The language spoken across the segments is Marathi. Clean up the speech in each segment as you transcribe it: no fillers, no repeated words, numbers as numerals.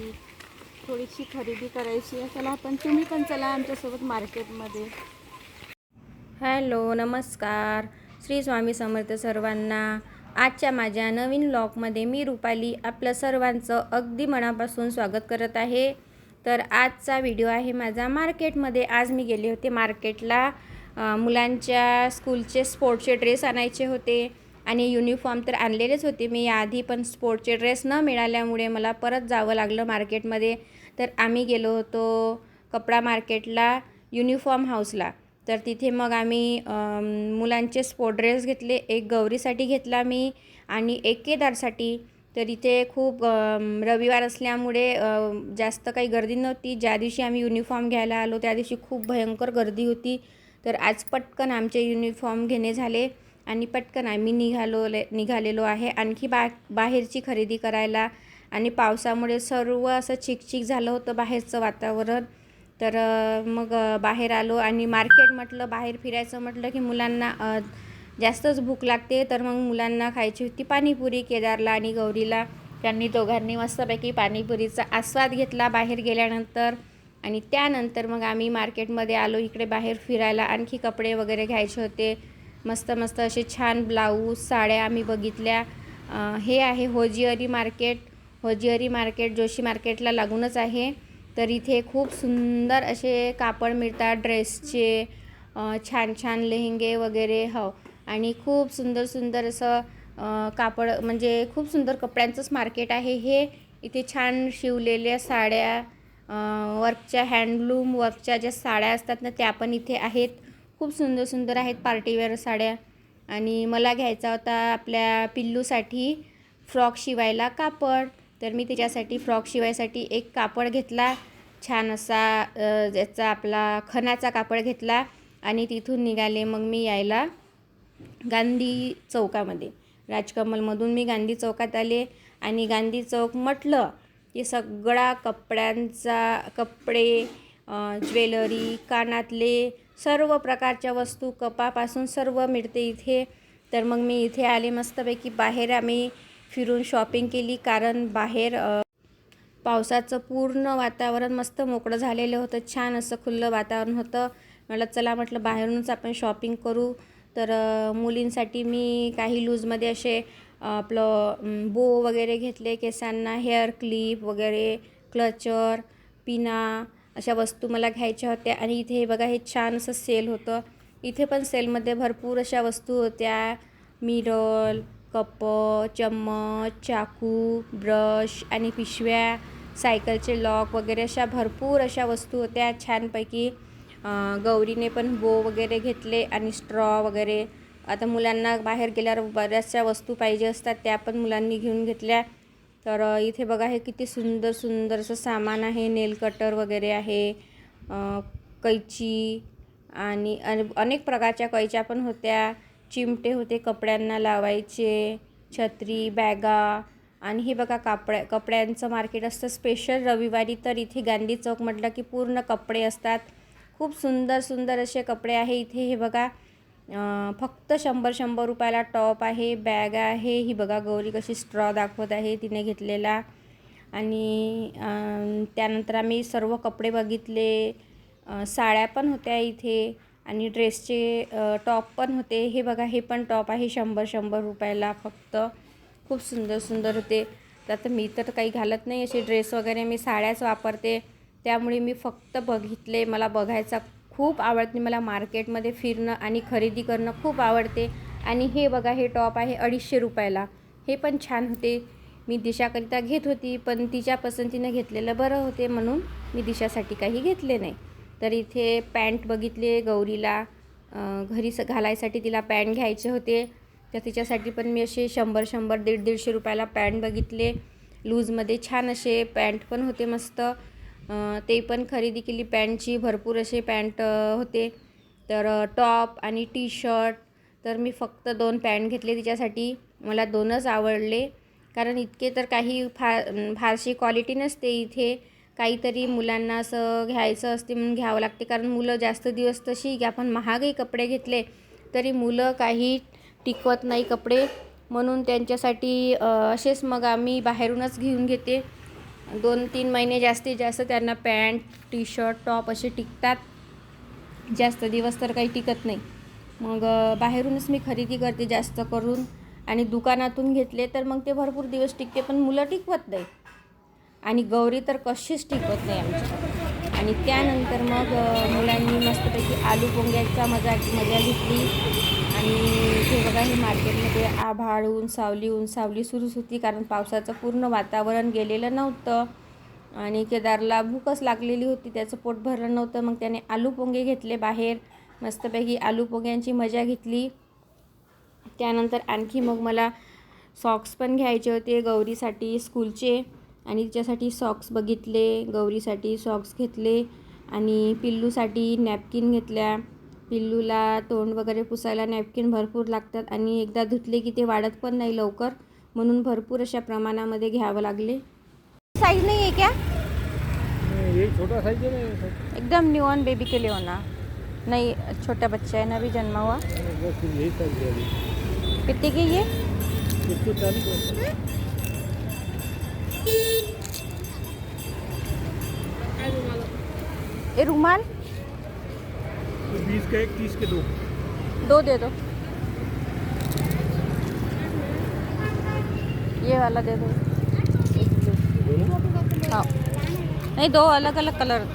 मुलांसाठी थोडीशी खरेदी करायची आहे. चला तुम्ही पण चला आमच्यासोबत मार्केटमध्ये. हॅलो, नमस्कार. श्री स्वामी समर्थ सर्वांना. आजच्या माझ्या नवीन व्लॉगमध्ये मी रुपाली आपलं सर्वांचं अगदी मनापासून स्वागत करत आहे. तर आजचा व्हिडिओ आहे माझा मार्केटमध्ये. आज मी गेले होते मार्केटला. मुलांच्या स्कूलचे स्पोर्ट्सचे ड्रेस आणायचे होते आणि युनिफॉर्म तर आणलेलेच होते मी याआधी, पण स्पोर्ट्सचे ड्रेस न मिळाल्यामुळे मला परत जावं लागलं मार्केटमध्ये. तर आम्ही गेलो होतो कपडा मार्केटला, युनिफॉर्म हाऊसला. तर तिथे मग आम्ही मुलांचे स्पोर्ट ड्रेस घेतले. एक गौरीसाठी घेतला मी आणि एक केदारसाठी. तर इथे खूप रविवार असल्यामुळे जास्त काही गर्दी नव्हती. ज्या दिवशी आम्ही युनिफॉर्म घ्यायला आलो त्या दिवशी खूप भयंकर गर्दी होती. तर आज पटकन आमचे युनिफॉर्म घेणे झाले आणि पटकन आम्ही निघालेलो आहे आणखी बाहेरची खरेदी करायला. आणि पावसामुळे सर्व असं चिकचिक झालं होतं बाहेरचं वातावरण. तर मग बाहेर आलो आणि मार्केट म्हटलं, बाहेर फिरायचं म्हटलं की मुलांना जास्तच भूक लागते. तर मग मुलांना खायची होती पाणीपुरी. केदारला आणि गौरीला त्यांनी दोघांनी मस्तपैकी पाणीपुरीचा आस्वाद घेतला बाहेर गेल्यानंतर. आणि त्यानंतर मग आम्ही मार्केटमध्ये आलो इकडे बाहेर फिरायला. आणखी कपडे वगैरे घ्यायचे होते. मस्त मस्त असे छान ब्लाऊज, साड्या आम्ही बघितल्या. हे आहे hosiery market. Hosiery market Joshi मार्केटला लागूनच आहे. तर इथे खूप सुंदर असे कापड मिळतात ड्रेसचे, छान छान लेहेंगे वगैरे. हो, आणि खूप सुंदर सुंदर असं कापड, म्हणजे खूप सुंदर कपड्यांचंच मार्केट आहे हे. इथे छान शिवलेल्या साड्या, वर्कच्या, हँडलूम वर्कच्या ज्या साड्या असतात ना त्या पण इथे आहेत. खूप सुंदर सुंदर आहेत पार्टीवेअर साड्या. आणि मला घ्यायचा होता आपल्या पिल्लूसाठी फ्रॉक शिवायला कापड. तर मी त्याच्यासाठी फ्रॉक शिवायसाठी एक कापड घेतला, छान असा ज्याचा आपला खणाचा कापड घेतला. आणि तिथून निघाले मग मी यायला गांधी चौकामध्ये. राजकमलमधून मी गांधी चौकात आले. आणि गांधी चौक म्हटलं की सगळा कपडे, ज्वेलरी, कानातले, सर्व प्रकारच्या वस्तू, कपापासून सर्व मिळते इथे. तर मग मी इथे आले. मस्तपैकी बाहेर आम्ही फिरून शॉपिंग केली, कारण बाहेर पावसाचं पूर्ण वातावरण मस्त मोकळं झालेलं होतं. छान असं खुलं वातावरण होतं. मला चला म्हटलं बाहेरूनच आपण शॉपिंग करू. तर मुलींसाठी मी काही लूजमध्ये असे आपलं बो वगैरे घेतले केसांना, हेअर क्लिप वगैरे, क्लचर, पिना, अशा वस्तू मला घ्यायच्या होत्या. आणि इथे बघा हे छान असं सेल होतं. इथे पण सेलमध्ये भरपूर अशा वस्तू होत्या. मिरर, कप, चम्मच, चाकू, ब्रश आणि पिशव्या, सायकलचे लॉक वगैरे, अशा भरपूर अशा वस्तू होत्या छानपैकी. गौरीने पण बो वगैरे घेतले आणि स्ट्रॉ वगैरे. आता मुलांना बाहेर गेल्यावर बऱ्याचशा वस्तू पाहिजे असतात, त्या पण मुलांनी घेऊन घेतल्या. तर इथे बघा हे किती सुंदर सुंदर असं सामान आहे. नेल कटर वगैरे आहे, कैची आणि अनेक प्रकारच्या कैच्या पण होत्या. चिमटे होते कपड्यांना लावायचे, छत्री, बॅगा. आणि हे बघा कपड्यांचं मार्केट असतं स्पेशल रविवारी. तर इथे गांधी चौक म्हटलं की पूर्ण कपडे असतात. खूप सुंदर सुंदर असे कपडे आहे इथे. हे बघा फक्त 100 रुपयाला टॉप आहे, बॅग आहे. ही बघा गौरी कशी स्ट्रॉ दाखवत आहे तिने घेतलेला. आणि त्यानंतर आम्ही सर्व कपडे बघितले. साड्या पण होत्या इथे आणि ड्रेसचे टॉप पण होते. हे बघा हे पण टॉप आहे 100 रुपयाला फक्त. खूप सुंदर सुंदर होते. तर आता मी तर काही घालत नाही असे ड्रेस वगैरे, मी साड्याच वापरते. त्यामुळे मी फक्त बघितले. मला बघायचा खूप आवडते. मला मार्केटमध्ये फिरणं आणि खरेदी करणं खूप आवडते. आणि हे बघा हे टॉप आहे 250 रुपयाला. हे पण छान होते. मी दिशाकरिता घेत होती, पण तिच्या पसंतीनं घेतलेलं बरं होते म्हणून मी दिशासाठी काही घेतले नाही. तर इथे पॅन्ट बघितले गौरीला, घरी घालायसाठी तिला पॅन्ट घ्यायचे होते. तर तिच्यासाठी पण मी असे 100, 150 रुपयाला पॅन्ट बघितले. लूजमध्ये छान असे पॅन्ट पण होते मस्त. ते पण खरेदी केली. पॅन्टची भरपूर असे पॅन्ट होते. तर टॉप आणि टी शर्ट. तर मी फक्त 2 पॅन्ट घेतले तिच्यासाठी. मला 2च आवडले, कारण इतके तर काही फारशी क्वालिटी नसते इथे. काहीतरी मुलांना असं घ्यायचं असते म्हणून घ्यावं लागते, कारण मुलं जास्त दिवस तशी की आपण महागही कपडे घेतले तरी मुलं काही टिकवत नाही कपडे. म्हणून त्यांच्यासाठी असेच मग आम्ही बाहेरूनच घेऊन घेते. 2-3 महिने जास्तीत जास्त त्यांना पॅन्ट, टी शर्ट, टॉप असे टिकतात. जास्त दिवस तर काही टिकत नाही. मग बाहेरूनच मी खरेदी करते जास्त करून. आणि दुकानातून घेतले तर मग ते भरपूर दिवस टिकते, पण मुलं टिकवत नाही. आणि गौरी तर कशीच टिकवत नाही आमची. आणि त्यानंतर मग मुलांनी मस्तपैकी आलू पोंग्याचा मजा घेतली. आणि हे बघा, हे मार्केटमध्ये आभाळ ऊन सावली सुरूच होती, कारण पावसाचं पूर्ण वातावरण गेलेलं नव्हतं. आणि केदारला भूकच लागलेली होती, त्याचं पोट भरलं नव्हतं. मग त्याने आलू पोंगे घेतले बाहेर. मस्तपैकी आलू पोंग्यांची मजा घेतली. त्यानंतर आणखी मग मला सॉक्स पण घ्यायचे होते गौरीसाठी स्कूलचे. आणि तिच्यासाठी सॉक्स बघितले, गौरीसाठी सॉक्स घेतले. आणि पिल्लूसाठी नॅपकिन घेतल्या. पिल्लूला तोंड वगैरे पुसायला नॅपकिन भरपूर लागतात, आणि एकदा धुतले की ते वाढत पण नाही लवकर, म्हणून भरपूर अशा प्रमाणामध्ये घ्यावं लागले. साइज नहीं है क्या? ये छोटा साइज है ना, एकदम न्यू ऑन बेबी के लिए होना नहीं, छोटा बच्चा है ना अभी जन्मा हुआ. बस यही साइज है अभी। कितने की ये? 140 ये रुमाल 20 का एक, 30 के दो। 2 दे दो. ये वाला दे दो. हाँ, नहीं, 2 अलग अलग कलर.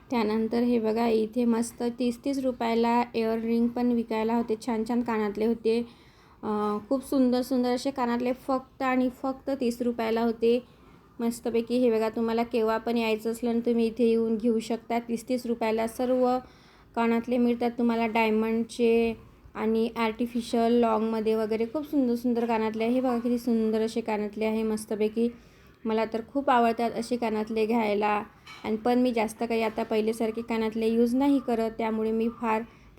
त्यानंतर हे बघा, इथे मस्त 30-30 रुपयाला इयररिंग पण विकायला होते. छान छान कानातले होते. खूप सुंदर सुंदर असे कानातले फक्त आणि फक्त 30 रुपयाला होते. मस्तपैकी हे बघा, तुम्हाला केव्हा पण यायचं असलं तर तुम्ही इथे येऊन घेऊ शकता. 30-30 रुपयाला सर्व कानातले मिळतात तुम्हाला, डायमंडचे आणि आर्टिफिशियल लॉंगमध्ये वगैरे. खूप सुंदर सुंदर कानातले आहे. हे बघा किती सुंदर असे कानातले आहे मस्तपैकी. मला तर खूप आवडतात असे कानातले घ्यायला. आणि पण मी जास्त काही आता पहिल्यासारखे कानातले यूज नाही करत, त्यामुळे मी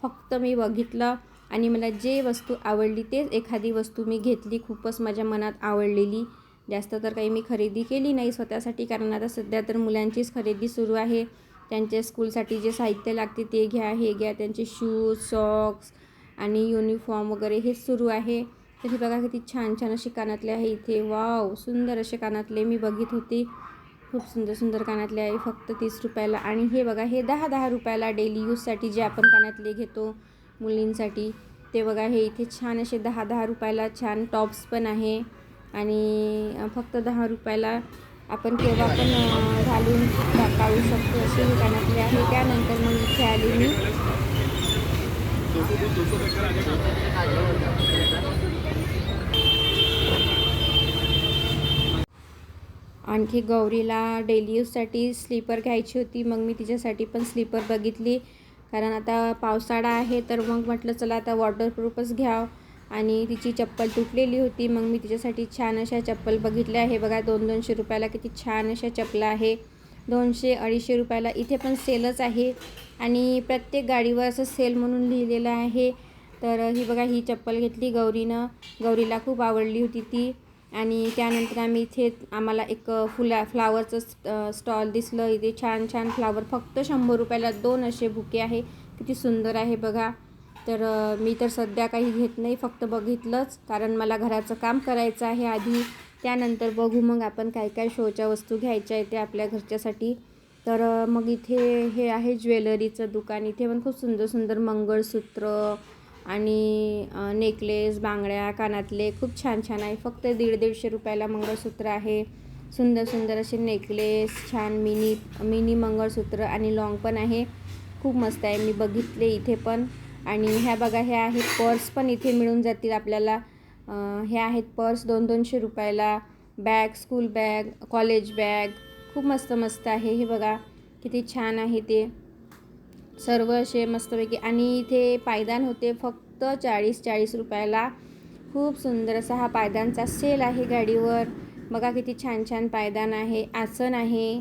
फक्त मी बघितलं आणि मला जे वस्तू आवडली तेच एखादी वस्तू मी घेतली, खूपच माझ्या मनात आवडलेली. जास्त तर काही मी खरेदी केली नाही स्वतःसाठी, कारण आता सध्या तर मुलांचीच खरेदी सुरू आहे. त्यांच्या स्कूलसाठी जे साहित्य लागते ते घ्या, हे घ्या, त्यांचे शूज, सॉक्स आणि युनिफॉर्म वगैरे हेच सुरू आहे. तर हे बघा किती छान छान असे कानातले आहे इथे. वाव, सुंदर असे कानातले मी बघित होती. खूप सुंदर सुंदर कानातले आहे फक्त 30 रुपयाला. आणि हे बघा, हे 10-10 रुपयाला डेली यूजसाठी जे आपण कानातले घेतो मुलींसाठी, ते बघा हे इथे छान असे 10-10 रुपयाला छान टॉप्स पण आहे. आणि फक्त 10 रुपयाला आपण केव्हा पण घालून काढू शकतो असे हे कानातले आहे. त्यानंतर मग इथे आले मी. आणखी गौरीला डेली यूजसाठी स्लीपर घ्यायची होती. मग मी तिच्यासाठी पण स्लीपर बघितली, कारण आता पावसाळा आहे, तर मग म्हटलं चला आता वॉटरप्रूफच घ्यावं. आणि तिची चप्पल तुटलेली होती, मग मी तिच्यासाठी छान अशा चप्पल बघितल्या आहे. बघा 200-200 रुपयाला किती छान अशा चपला आहे. 200-250 रुपयाला इथे पण सेलच आहे. आणि प्रत्येक गाडीवर असं सेल म्हणून लिहिलेलं आहे. तर ही बघा, ही चप्पल घेतली गौरीला खूप आवडली होती ती. आणि त्यानंतर आम्हाला एक फ्लावरचं स्टॉल दिसलं. इथे छान छान फ्लावर फक्त 100 रुपयाला 2 असे बुके आहे. किती सुंदर आहे बघा. तर मी तर सध्या काही घेत नाही, फक्त बघितलंच, कारण मला घराचं काम करायचं आहे आधी. त्यानंतर बघू मग आपण काय काय शोच्या वस्तू घ्यायच्या आहे ते आपल्या घरच्यासाठी. तर मग इथे हे आहे ज्वेलरीचं दुकान. इथे पण खूप सुंदर सुंदर मंगळसूत्र आणि नेकलेस, बांगड्या, कानातले खूप छान छान आहे. फक्त 150-150 रुपयाला मंगळसूत्र आहे. सुंदर सुंदर असे नेकलेस, छान मिनी मंगळसूत्र आणि लॉंग पण आहे. खूप मस्त आहे, मी बघितले इथे पण. आणि ह्या बघा, ह्या आहेत पर्स पण इथे मिळून जातील आपल्याला. ह्या आहेत पर्स 200-200 रुपयाला. Bag, school bag, college bag खूप मस्त मस्त आहे. हे बघा किती छान आहे ते सर्व असे मस्तपैकी. आणि इथे पायदान होते फक्त 40-40 रुपयाला. खूप सुंदर असा हा पायदानचा सेल आहे गाडीवर. बघा किती छान छान पायदान आहे, आसन आहे,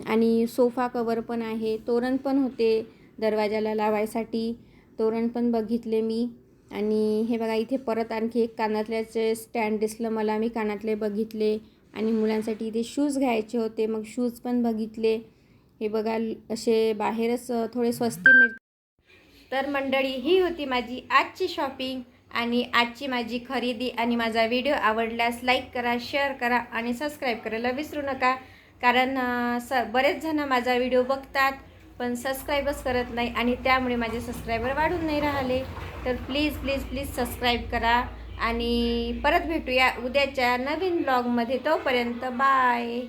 आणि सोफा कवर पण आहे. तोरण पण होते दरवाजाला लावायसाठी, तोरण पण बघितले मी. आणि हे बघा, इथे परत आणखी एक कानातल्याचे स्टँड दिसलं मला. मी कानातले बघितले. आणि मुलांसाठी इथे शूज घ्यायचे होते, मग शूज पण बघितले. हे बघा, असे बाहेरच थोडे स्वस्त तर मंडळी, ही होती माझी आजची शॉपिंग आणि आजची माझी खरेदी. आणि माझा व्हिडिओ आवडल्यास लाईक करा, शेअर करा आणि सबस्क्राईब करायला विसरू नका. कारण बरेच जण माझा व्हिडिओ बघतात पण सबस्क्राईबच करत नाही आणि त्यामुळे माझे सबस्क्रायबर वाढून नाही राहिले. तर प्लीज प्लीज प्लीज सबस्क्राईब करा आणि परत भेटूया उद्याच्या नवीन ब्लॉगमध्ये. तोपर्यंत बाय.